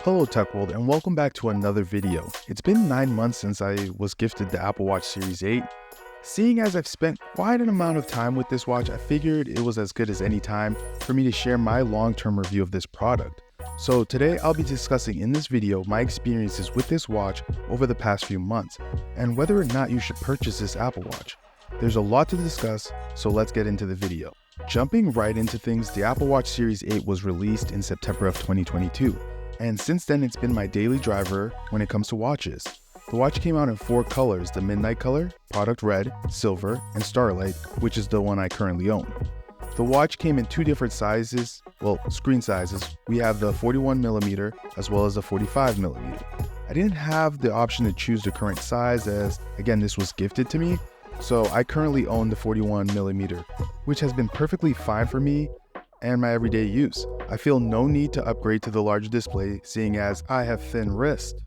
Hello Tech World and welcome back to another video. It's been 9 months since I was gifted the Apple Watch Series 8. Seeing as I've spent quite an amount of time with this watch, I figured it was as good as any time for me to share my long-term review of this product. So today I'll be discussing in this video my experiences with this watch over the past few months and whether or not you should purchase this Apple Watch. There's a lot to discuss, so let's get into the video. Jumping right into things, the Apple Watch Series 8 was released in September of 2022. And since then, it's been my daily driver when it comes to watches. The watch came out in 4 colors: the midnight color, product red, silver, and starlight, which is the one I currently own. The watch came in 2 different sizes, screen sizes. We have the 41mm as well as the 45mm. I didn't have the option to choose the current size as, again, this was gifted to me. So I currently own the 41mm, which has been perfectly fine for me and my everyday use. I feel no need to upgrade to the larger display, seeing as I have thin wrist.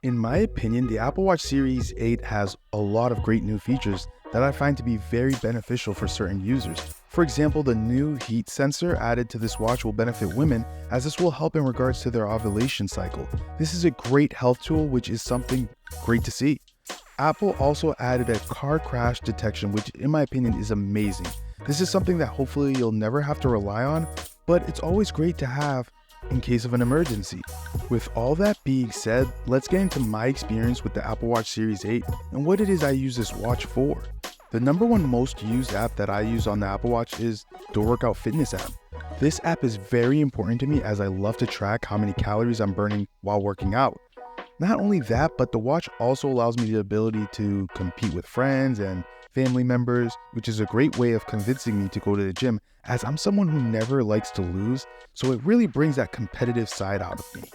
In my opinion, the Apple Watch Series 8 has a lot of great new features that I find to be very beneficial for certain users. For example, the new heat sensor added to this watch will benefit women, as this will help in regards to their ovulation cycle. This is a great health tool, which is something great to see. Apple also added a car crash detection, which in my opinion is amazing. This is something that hopefully you'll never have to rely on, but it's always great to have in case of an emergency. With all that being said, let's get into my experience with the Apple Watch Series 8 and what it is I use this watch for. The number one most used app that I use on the Apple Watch is the Workout Fitness app. This app is very important to me as I love to track how many calories I'm burning while working out. Not only that, but the watch also allows me the ability to compete with friends and family members, which is a great way of convincing me to go to the gym, as I'm someone who never likes to lose, so it really brings that competitive side out of me.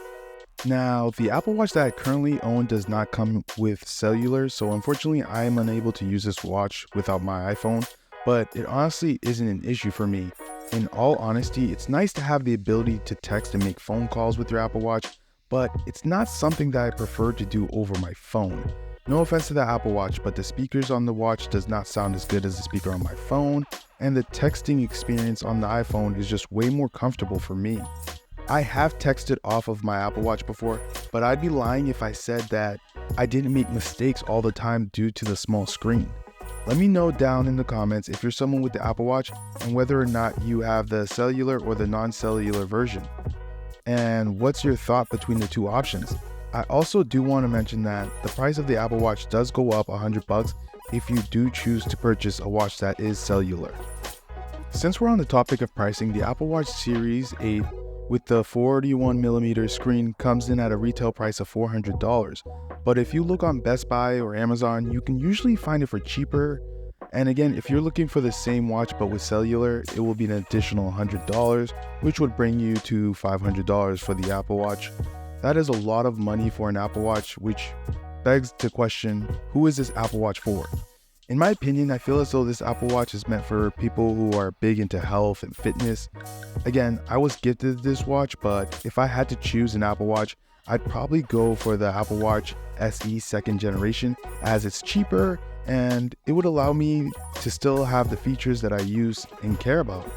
Now, the Apple Watch that I currently own does not come with cellular, so unfortunately I am unable to use this watch without my iPhone, but it honestly isn't an issue for me. In all honesty, it's nice to have the ability to text and make phone calls with your Apple Watch, but it's not something that I prefer to do over my phone. No offense to the Apple Watch, but the speakers on the watch does not sound as good as the speaker on my phone, and the texting experience on the iPhone is just way more comfortable for me. I have texted off of my Apple Watch before, but I'd be lying if I said that I didn't make mistakes all the time due to the small screen. Let me know down in the comments if you're someone with the Apple Watch and whether or not you have the cellular or the non-cellular version. And what's your thought between the two options? I also do want to mention that the price of the Apple Watch does go up $100 if you do choose to purchase a watch that is cellular. Since we're on the topic of pricing, the Apple Watch Series 8 with the 41mm screen comes in at a retail price of $400. But if you look on Best Buy or Amazon, you can usually find it for cheaper. And again, if you're looking for the same watch but with cellular, it will be an additional $100, which would bring you to $500 for the Apple Watch. That is a lot of money for an Apple Watch, which begs to question, who is this Apple Watch for? In my opinion, I feel as though this Apple Watch is meant for people who are big into health and fitness. Again, I was gifted this watch, but if I had to choose an Apple Watch, I'd probably go for the Apple Watch SE 2nd generation, as it's cheaper and it would allow me to still have the features that I use and care about.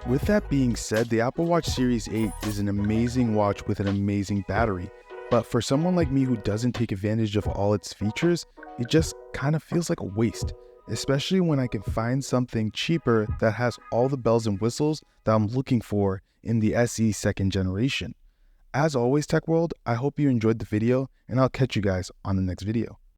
With that being said, the Apple Watch Series 8 is an amazing watch with an amazing battery, but for someone like me who doesn't take advantage of all its features, it just kind of feels like a waste, especially when I can find something cheaper that has all the bells and whistles that I'm looking for in the SE 2nd generation. As always, Tech World, I hope you enjoyed the video, and I'll catch you guys on the next video.